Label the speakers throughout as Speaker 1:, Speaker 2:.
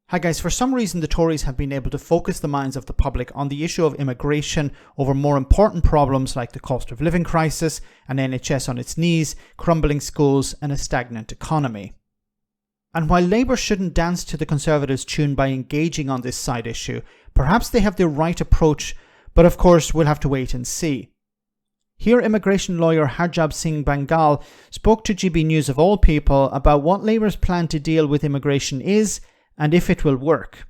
Speaker 1: Hi guys, for some reason the Tories have been able to focus the minds of the public on the issue of immigration over more important problems like the cost of living crisis, an NHS on its knees, crumbling schools and a stagnant economy. And while Labour shouldn't dance to the Conservatives' tune by engaging on this side issue, perhaps they have the right approach, but of course we'll have to wait and see. Here, immigration lawyer Harjap Singh Bangal spoke to GB News of all people about what Labour's plan to deal with immigration is and if it will work.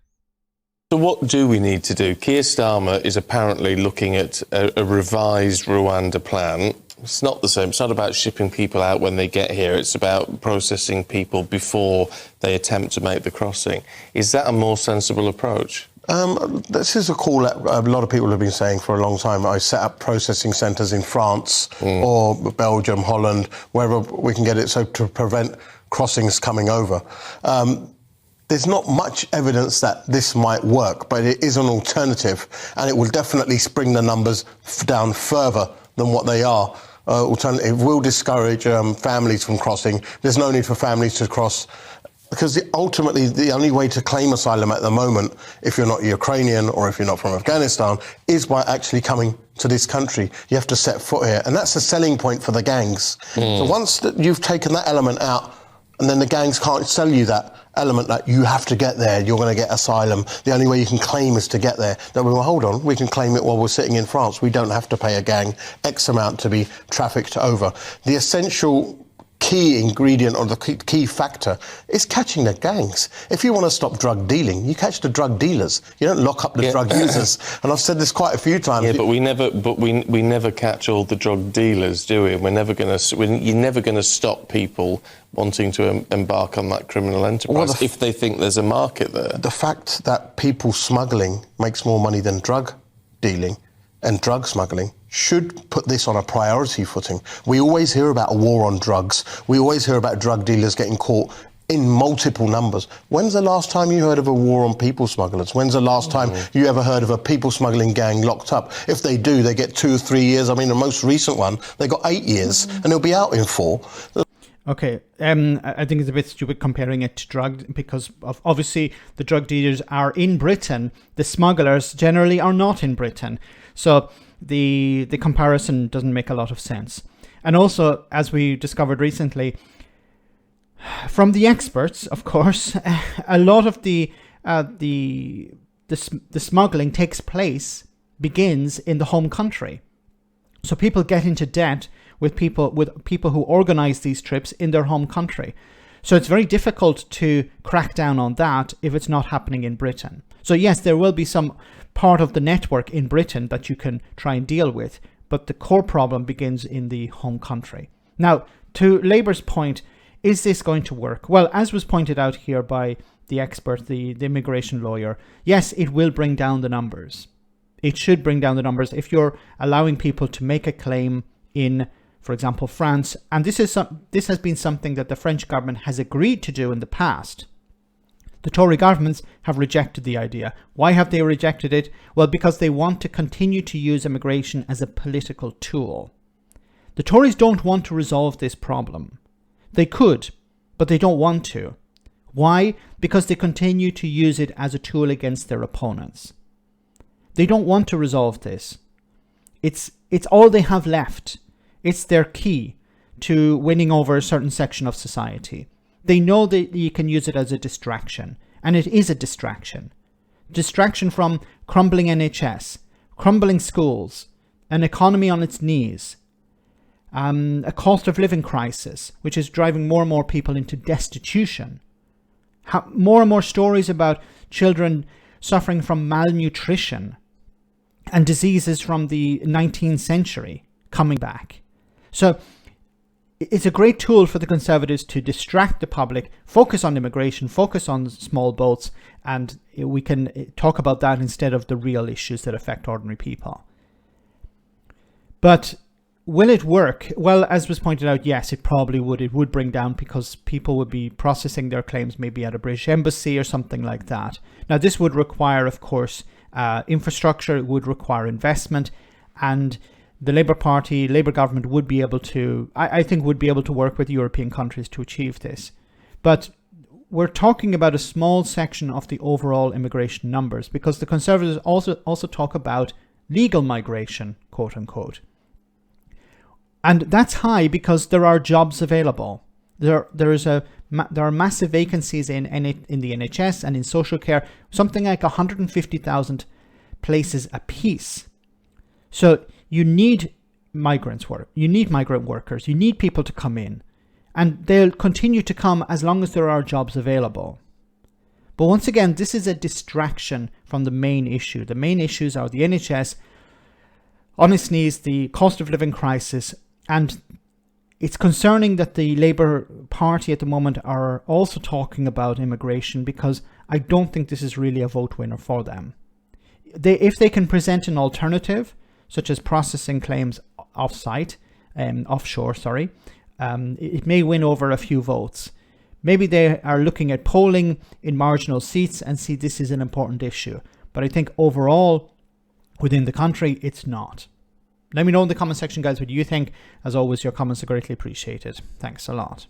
Speaker 2: So what do we need to do? Keir Starmer is apparently looking at a revised Rwanda plan. It's not the same. It's not about shipping people out when they get here. It's about processing people before they attempt to make the crossing. Is that a more sensible approach?
Speaker 3: This is a call that a lot of people have been saying for a long time. I set up processing centres in France or Belgium, Holland, wherever we can get it, so to prevent crossings coming over. There's not much evidence that this might work, but it is an alternative, and it will definitely bring the numbers down further than what they are. It will discourage families from crossing. There's no need for families to cross, because ultimately the only way to claim asylum at the moment, if you're not Ukrainian or if you're not from Afghanistan, is by actually coming to this country. You have to set foot here, and that's a selling point for the gangs. So once you've taken that element out, and then the gangs can't sell you that element that you have to get there, you're going to get asylum. The only way you can claim is to get there. Then we will, hold on, we can claim it while we're sitting in France. We don't have to pay a gang X amount to be trafficked over. The essential key ingredient or the key factor is catching the gangs. If you want to stop drug dealing, you catch the drug dealers. You don't lock up the drug users. And I've said this quite a few times.
Speaker 2: Yeah, but we never catch all the drug dealers, do we? You're never going to stop people wanting to embark on that criminal enterprise if they think there's a market there.
Speaker 3: The fact that people smuggling makes more money than drug dealing and drug smuggling should put this on a priority footing. We always hear about a war on drugs. We always hear about drug dealers getting caught in multiple numbers. When's the last time you heard of a war on people smugglers? When's the last time you ever heard of a people smuggling gang locked up? If they do, they get 2 or 3 years. I mean, the most recent one, they got 8 years, and they'll be out in 4.
Speaker 1: Okay, I think it's a bit stupid comparing it to drugs, because obviously the drug dealers are in Britain. The smugglers generally are not in Britain. So the comparison doesn't make a lot of sense. And also, as we discovered recently, from the experts, of course, a lot of the smuggling begins in the home country. So people get into debt with people who organize these trips in their home country. So it's very difficult to crack down on that if it's not happening in Britain. So yes, there will be some part of the network in Britain that you can try and deal with, but the core problem begins in the home country. Now, to Labour's point, is this going to work? Well, as was pointed out here by the expert, the immigration lawyer, yes, it will bring down the numbers. It should bring down the numbers if you're allowing people to make a claim in, for example, France. And this has been something that the French government has agreed to do in the past. The Tory governments have rejected the idea. Why have they rejected it? Well, because they want to continue to use immigration as a political tool. The Tories don't want to resolve this problem. They could, but they don't want to. Why? Because they continue to use it as a tool against their opponents. They don't want to resolve this. It's all they have left. It's their key to winning over a certain section of society. They know that you can use it as a distraction, and it is a distraction. Distraction from crumbling NHS, crumbling schools, an economy on its knees, a cost of living crisis, which is driving more and more people into destitution. More and more stories about children suffering from malnutrition and diseases from the 19th century coming back. So it's a great tool for the Conservatives to distract the public, focus on immigration, focus on small boats, and we can talk about that instead of the real issues that affect ordinary people. But will it work? Well, as was pointed out, yes, it probably would. It would bring down, because people would be processing their claims maybe at a British embassy or something like that. Now, this would require, of course, infrastructure. It would require investment, and the Labour Party, Labour government would be able to, I think, would be able to work with European countries to achieve this. But we're talking about a small section of the overall immigration numbers, because the Conservatives also talk about legal migration, quote unquote. And that's high because there are jobs available. There are massive vacancies in the NHS and in social care, something like 150,000 places apiece. So you need migrant workers, you need people to come in, and they'll continue to come as long as there are jobs available. But once again, this is a distraction from the main issue. The main issues are the NHS, on its knees, the cost of living crisis, and it's concerning that the Labour Party at the moment are also talking about immigration, because I don't think this is really a vote winner for them. If they can present an alternative, such as processing claims offshore, it may win over a few votes. Maybe they are looking at polling in marginal seats and see this is an important issue. But I think overall, within the country, it's not. Let me know in the comment section, guys, what you think. As always, your comments are greatly appreciated. Thanks a lot.